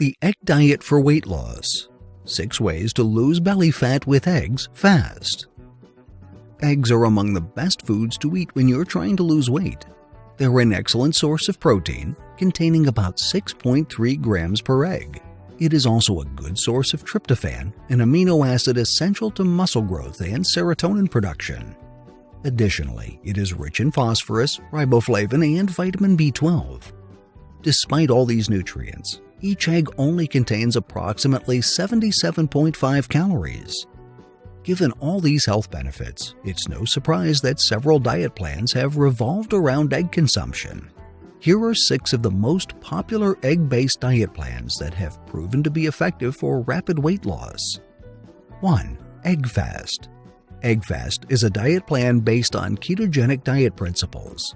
The Egg Diet for Weight Loss. 6 ways to lose belly fat with eggs fast. Eggs are among the best foods to eat when you're trying to lose weight. They're an excellent source of protein, containing about 6.3 grams per egg. It is also a good source of tryptophan, an amino acid essential to muscle growth and serotonin production. Additionally, it is rich in phosphorus, riboflavin, and vitamin B12. Despite all these nutrients, each egg only contains approximately 77.5 calories. Given all these health benefits, it's no surprise that several diet plans have revolved around egg consumption. Here are 6 of the most popular egg-based diet plans that have proven to be effective for rapid weight loss. 1. Egg Fast. Egg Fast is a diet plan based on ketogenic diet principles.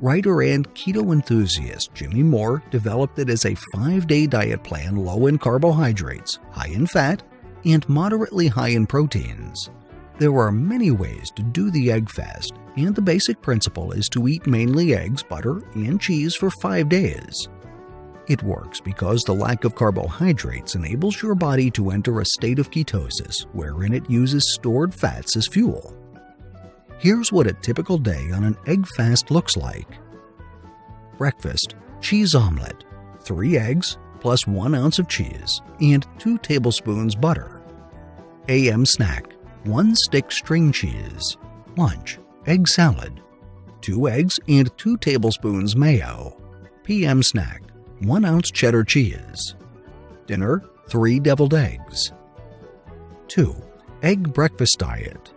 Writer and keto enthusiast Jimmy Moore developed it as a 5-day diet plan low in carbohydrates, high in fat, and moderately high in proteins. There are many ways to do the egg fast, and the basic principle is to eat mainly eggs, butter, and cheese for 5 days. It works because the lack of carbohydrates enables your body to enter a state of ketosis, wherein it uses stored fats as fuel. Here's what a typical day on an egg fast looks like. Breakfast: cheese omelet, 3 eggs plus 1 ounce of cheese and 2 tablespoons butter. AM snack: 1 stick string cheese. Lunch: egg salad, 2 eggs and 2 tablespoons mayo. PM snack: 1 ounce cheddar cheese. Dinner: 3 deviled eggs. 2. Egg breakfast diet.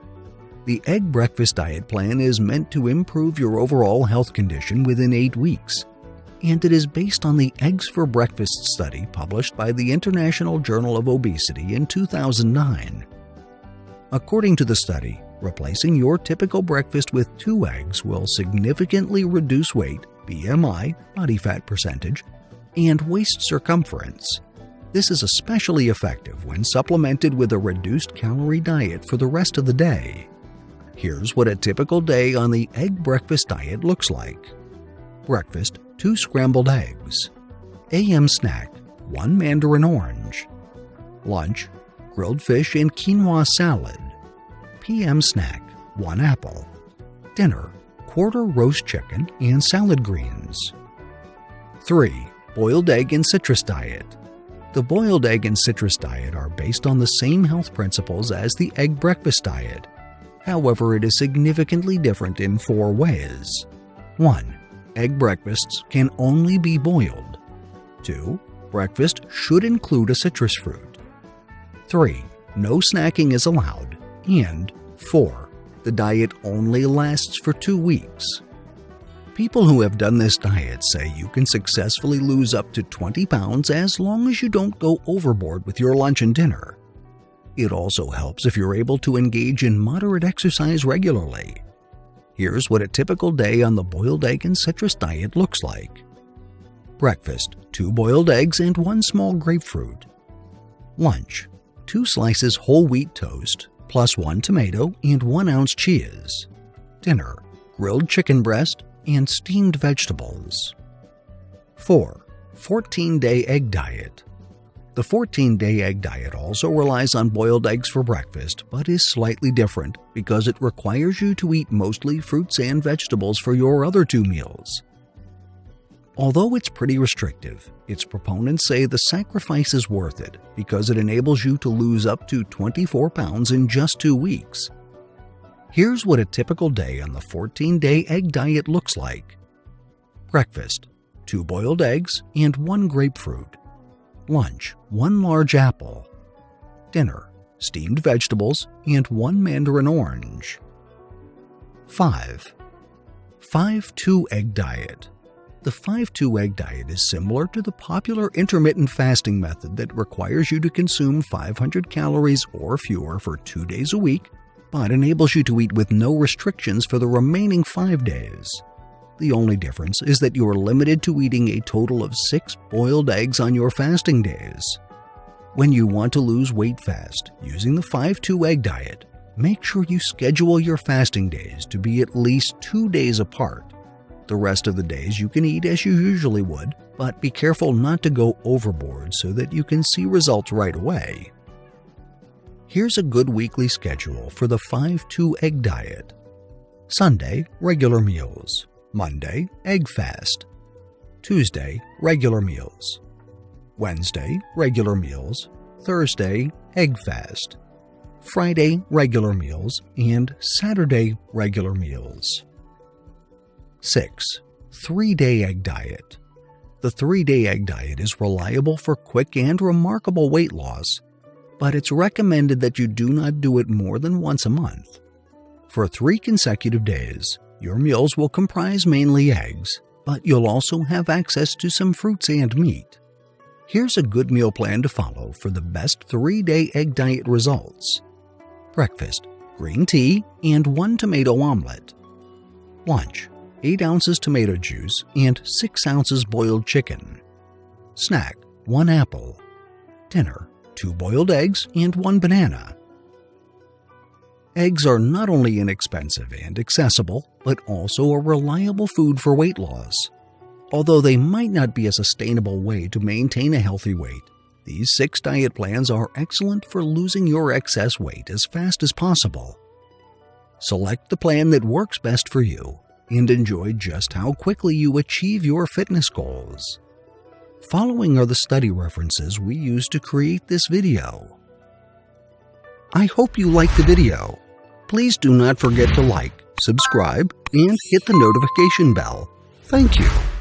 The egg breakfast diet plan is meant to improve your overall health condition within 8 weeks, and it is based on the Eggs for Breakfast study published by the International Journal of Obesity in 2009. According to the study, replacing your typical breakfast with 2 eggs will significantly reduce weight, BMI, body fat percentage, and waist circumference. This is especially effective when supplemented with a reduced calorie diet for the rest of the day. Here's what a typical day on the egg breakfast diet looks like. Breakfast: 2 scrambled eggs. AM snack: 1 mandarin orange. Lunch: grilled fish and quinoa salad. PM snack: 1 apple. Dinner: quarter roast chicken and salad greens. 3. Boiled egg and citrus diet. The boiled egg and citrus diet are based on the same health principles as the egg breakfast diet. However, it is significantly different in 4 ways. 1. Egg breakfasts can only be boiled. 2. Breakfast should include a citrus fruit. 3. No snacking is allowed. And 4. The diet only lasts for 2 weeks. People who have done this diet say you can successfully lose up to 20 pounds as long as you don't go overboard with your lunch and dinner. It also helps if you're able to engage in moderate exercise regularly. Here's what a typical day on the boiled egg and citrus diet looks like. Breakfast: 2 boiled eggs and 1 small grapefruit. Lunch: 2 slices whole wheat toast, plus 1 tomato and 1 ounce cheese. Dinner: grilled chicken breast and steamed vegetables. 4. 14-day egg diet. The 14-day egg diet also relies on boiled eggs for breakfast, but is slightly different because it requires you to eat mostly fruits and vegetables for your other 2 meals. Although it's pretty restrictive, its proponents say the sacrifice is worth it because it enables you to lose up to 24 pounds in just 2 weeks. Here's what a typical day on the 14-day egg diet looks like. Breakfast: 2 boiled eggs and 1 grapefruit. Lunch: 1 large apple. Dinner: steamed vegetables and 1 mandarin orange. 5. 5-2 egg diet. The 5-2 egg diet is similar to the popular intermittent fasting method that requires you to consume 500 calories or fewer for 2 days a week, but enables you to eat with no restrictions for the remaining 5 days. The only difference is that you are limited to eating a total of 6 boiled eggs on your fasting days. When you want to lose weight fast using the 5-2 egg diet, make sure you schedule your fasting days to be at least 2 days apart. The rest of the days you can eat as you usually would, but be careful not to go overboard so that you can see results right away. Here's a good weekly schedule for the 5-2 egg diet. Sunday, regular meals. Monday, egg fast. Tuesday, regular meals. Wednesday, regular meals. Thursday, egg fast. Friday, regular meals, and Saturday, regular meals. 6. 3-day egg diet. The 3-day egg diet is reliable for quick and remarkable weight loss, but it's recommended that you do not do it more than once a month. For 3 consecutive days, your meals will comprise mainly eggs, but you'll also have access to some fruits and meat. Here's a good meal plan to follow for the best 3-day egg diet results. Breakfast, green tea, and 1 tomato omelet. Lunch, 8 ounces tomato juice and 6 ounces boiled chicken. Snack, 1 apple. Dinner, 2 boiled eggs and 1 banana. Eggs are not only inexpensive and accessible, but also a reliable food for weight loss. Although they might not be a sustainable way to maintain a healthy weight, these 6 diet plans are excellent for losing your excess weight as fast as possible. Select the plan that works best for you and enjoy just how quickly you achieve your fitness goals. Following are the study references we used to create this video. I hope you liked the video. Please do not forget to like, subscribe, and hit the notification bell. Thank you.